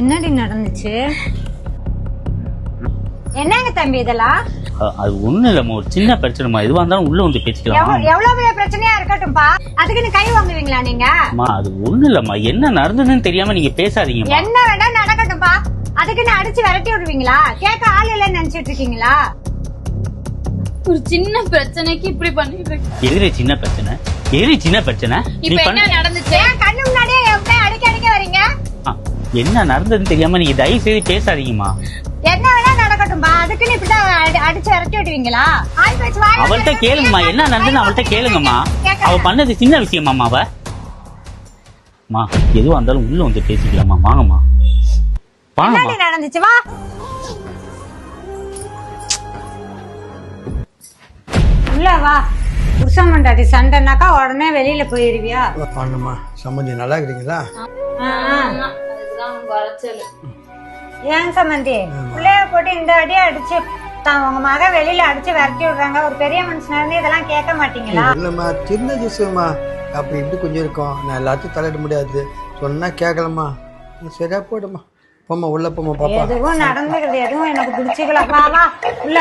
என்னடி நடந்துச்சு? என்னங்க தம்பி இதெல்லாம்? அது ஒண்ணு இல்லம்மா, ஒரு சின்ன பிரச்சனைமா. எதுவா இருந்தாலும் உள்ள வந்து பேசிக்கலாம். எவ்வளவு பெரிய பிரச்சனையா இருக்கட்டும்பா, அதுக்குன்னு கை வாங்குவீங்களா நீங்க? அது ஒண்ணு இல்லம்மா, என்ன நடந்ததுன்னு தெரியாம நீங்க பேசாதீங்க. என்ன வேணா நடக்கட்டும்பா, அதுக்குன்னு அடிச்சு விரட்டி விடுவீங்களா? கேட்க ஆள் இல்லைன்னு நினைச்சிட்டு இருக்கீங்களா? ஒரு சின்ன பிரச்சனைக்கு இப்படி பண்ணிட்டு எதிரே சின்ன பிரச்சனை, சின்ன பிரச்சனை. இப்ப என்ன நடந்துச்சு? கண்ணு முன்னாடியே அடிக்க அடிக்க வரீங்க. என்ன நடந்ததுன்னு தெரியாம நீங்க தயவு செய்து பேசாதீங்கம்மா. என்ன வேணா நடக்கட்டும்பா, அதுக்குன்னு இப்படிதான் அடிச்சு விரட்டி விடுவீங்களா? அவள்கிட்ட கேளுங்கம்மா, என்ன நடந்ததுன்னு அவள்கிட்ட கேளுங்கம்மா. அவ பண்ணது சின்ன விஷயமாம்மா. எதுவா இருந்தாலும் உள்ள வந்து பேசிக்கலாமா. வாங்கம்மா வாங்கம்மா. நடந்துச்சு வா. உள்ள வா. புருஷன் பொண்டாட்டி சண்டைனாக்கா உடனே வெளியில போயிருவியா? பண்ணுமா சம்பந்தி, நல்லா இருக்கிறீங்களா? ஏன் சம்பந்தி பிள்ளைய போட்டு இந்த அடி அடிச்சு உங்க மக வெளியில அடிச்சு விரட்டி விடுறாங்க? ஒரு பெரிய மனுஷனா இருந்து இதெல்லாம் கேட்க மாட்டீங்களா? இல்லம்மா, சின்ன விஷயமா அப்படி இப்படி கொஞ்சம் இருக்கும். நான் எல்லாத்தையும் தலையிட முடியாது, சொன்னா கேட்கலம்மா. சரியா போடுமா, போமா உள்ள போமா. பாப்பா எதுவும் நடந்துக்கிறது எதுவும் எனக்கு பிடிச்சிக்கல. வா வா உள்ள.